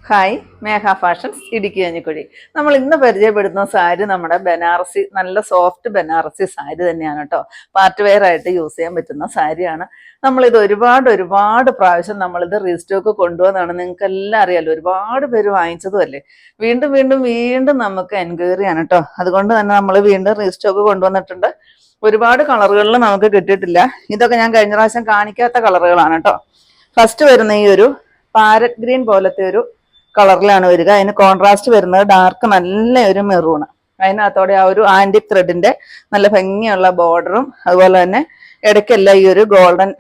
Hi മേഘ fashions Idukki Kanjikuzhi. നമ്മൾ ഇന്ന് പരിചയപ്പെടുത്തുന്ന സാരി നമ്മുടെ ബനാറസി, നല്ല സോഫ്റ്റ് ബനാറസി സാരി തന്നെയാണ് കേട്ടോ. പാർട്ടി വെയർ ആയിട്ട് യൂസ് ചെയ്യാൻ പറ്റുന്ന സാരിയാണ്. നമ്മളിത് ഒരുപാട് പ്രാവശ്യം നമ്മളിത് റീസ്റ്റോക്ക് കൊണ്ടുവന്നതാണ്. നിങ്ങൾക്ക് എല്ലാം അറിയാലോ, ഒരുപാട് പേര് വാങ്ങിച്ചതും അല്ലേ. വീണ്ടും നമുക്ക് എൻക്വയറി ആണ് കേട്ടോ. അതുകൊണ്ട് തന്നെ നമ്മൾ വീണ്ടും റീസ്റ്റോക്ക് കൊണ്ടുവന്നിട്ടുണ്ട്. ഒരുപാട് കളറുകളിൽ നമുക്ക് കിട്ടിയിട്ടില്ല. ഇതൊക്കെ ഞാൻ കഴിഞ്ഞ പ്രാവശ്യം കാണിക്കാത്ത കളറുകളാണ് കേട്ടോ. ഫസ്റ്റ് വരുന്ന ഈ ഒരു പാരറ്റ് ഗ്രീൻ പോലത്തെ ഒരു കളറിലാണ് വരിക. അതിന് കോൺട്രാസ്റ്റ് വരുന്നത് ഡാർക്ക് നല്ല ഒരു മെറൂണ്. അതിനകത്തോടെ ആ ഒരു ആന്റിക് ത്രെഡിന്റെ നല്ല ഭംഗിയുള്ള ബോർഡറും അതുപോലെ തന്നെ ഇടയ്ക്കെല്ലാം ഈ ഒരു ഗോൾഡൻ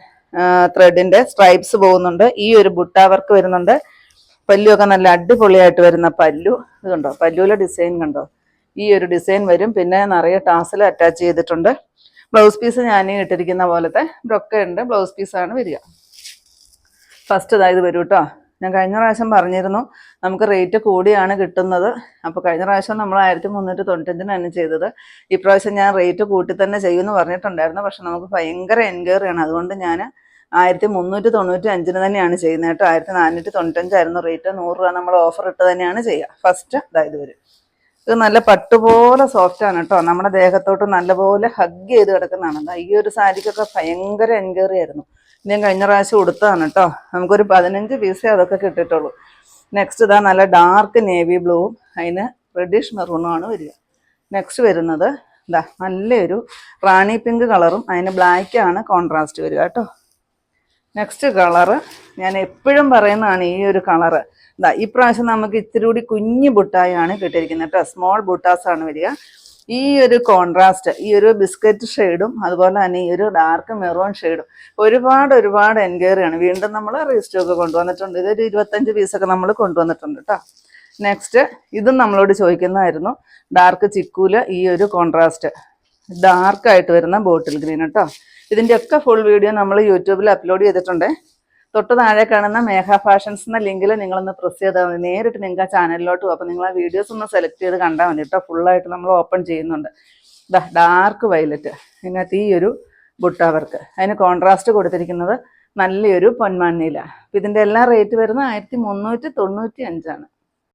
ത്രെഡിന്റെ സ്ട്രൈപ്സ് പോകുന്നുണ്ട്. ഈ ഒരു ബുട്ട വർക്ക് വരുന്നുണ്ട്. പല്ലുമൊക്കെ നല്ല അടിപൊളിയായിട്ട് വരുന്ന പല്ലു. ഇത് കണ്ടോ, പല്ലുവിലെ ഡിസൈൻ കണ്ടോ, ഈ ഒരു ഡിസൈൻ വരും. പിന്നെ നിറയെ ടാസൽ അറ്റാച്ച് ചെയ്തിട്ടുണ്ട്. ബ്ലൗസ് പീസ് ഞാൻ ഇട്ടിരിക്കുന്ന പോലത്തെ ബ്രൊക്ക ഉണ്ട്. ബ്ലൗസ് പീസാണ് വരിക. ഫസ്റ്റ് ഇതായത് വരും കേട്ടോ. ഞാൻ കഴിഞ്ഞ പ്രാവശ്യം പറഞ്ഞിരുന്നു നമുക്ക് റേറ്റ് കൂടിയാണ് കിട്ടുന്നത്. അപ്പോൾ കഴിഞ്ഞ പ്രാവശ്യം നമ്മൾ 1395-നാണ് ചെയ്തത്. ഈ പ്രാവശ്യം ഞാൻ റേറ്റ് കൂട്ടി തന്നെ ചെയ്യുമെന്ന് പറഞ്ഞിട്ടുണ്ടായിരുന്നു. പക്ഷെ നമുക്ക് ഭയങ്കര എൻക്വയറിയാണ്. അതുകൊണ്ട് ഞാൻ 1395-ന് തന്നെയാണ് ചെയ്യുന്നത് കേട്ടോ. 1495 റേറ്റ്. 100 രൂപ നമ്മൾ ഓഫർ ഇട്ട് തന്നെയാണ് ചെയ്യുക. ഫസ്റ്റ് ഇതായത് വരും. ഇത് നല്ല പട്ടുപോലെ സോഫ്റ്റ് ആണ് കേട്ടോ. നമ്മുടെ ദേഹത്തോട്ട് നല്ലപോലെ ഹഗ് ചെയ്ത് കിടക്കുന്നതാണ്. ഈ ഒരു സാരിക്കൊക്കെ ഭയങ്കര എൻക്വയറി ആയിരുന്നു. ഞാൻ കഴിഞ്ഞ പ്രാവശ്യം കൊടുത്തതാണ് കേട്ടോ. നമുക്കൊരു 15 പീസേ അതൊക്കെ കിട്ടിയിട്ടുള്ളൂ. നെക്സ്റ്റ് ഇതാ നല്ല ഡാർക്ക് നേവി ബ്ലൂവും അതിന് റെഡിഷ് മെറൂണുമാണ് വരിക. നെക്സ്റ്റ് വരുന്നത് ഇതാ നല്ലൊരു റാണി പിങ്ക് കളറും അതിന് ബ്ലാക്കാണ് കോൺട്രാസ്റ്റ് വരിക കേട്ടോ. നെക്സ്റ്റ് കളറ് ഞാൻ എപ്പോഴും പറയുന്നതാണ് ഈ ഒരു കളറ്. ഇതാ ഈ പ്രാവശ്യം നമുക്ക് ഇത്തിരി കൂടി കുഞ്ഞു ബുട്ടായാണ് കിട്ടിയിരിക്കുന്നത് കേട്ടോ. സ്മോൾ ബുട്ടാസാണ് വരിക. ഈ ഒരു കോൺട്രാസ്റ്റ്, ഈ ഒരു ബിസ്ക്കറ്റ് ഷെയ്ഡും അതുപോലെ തന്നെ ഈ ഒരു ഡാർക്ക് മെറൂൺ ഷെയ്ഡും ഒരുപാട് എൻക്വയറിയാണ്. വീണ്ടും നമ്മൾ റീസ്റ്റോക്ക് കൊണ്ടുവന്നിട്ടുണ്ട്. ഇതൊരു 25 പീസൊക്കെ നമ്മൾ കൊണ്ടുവന്നിട്ടുണ്ട് കേട്ടോ. നെക്സ്റ്റ് ഇതും നമ്മളോട് ചോദിക്കുന്നതായിരുന്നു. ഡാർക്ക് ചിക്കൂല് ഈ ഒരു കോൺട്രാസ്റ്റ് ഡാർക്കായിട്ട് വരുന്ന ബോട്ടിൽ ഗ്രീൻ കേട്ടോ. ഇതിൻ്റെയൊക്കെ ഫുൾ വീഡിയോ നമ്മൾ യൂട്യൂബിൽ അപ്ലോഡ് ചെയ്തിട്ടുണ്ട്. തൊട്ട് താഴെ കാണുന്ന മേഘ ഫാഷൻസ് എന്ന ലിങ്കിൽ നിങ്ങളൊന്ന് പ്രസ് ചെയ്താൽ മതി. നേരിട്ട് നിങ്ങൾക്ക് ആ ചാനലിലോട്ട് പോകും. അപ്പോൾ നിങ്ങൾ ആ വീഡിയോസ് ഒന്ന് സെലക്ട് ചെയ്ത് കണ്ടാൽ മതി കേട്ടോ. ഫുള്ളായിട്ട് നമ്മൾ ഓപ്പൺ ചെയ്യുന്നുണ്ട്. ഡാർക്ക് വയലറ്റ്, ഇതിനകത്ത് ഈ ഒരു ബുട്ട വർക്ക്, അതിന് കോൺട്രാസ്റ്റ് കൊടുത്തിരിക്കുന്നത് നല്ലൊരു പൊന്മാൻ നീല. ഇതിൻ്റെ എല്ലാ റേറ്റ് വരുന്നത് 1395.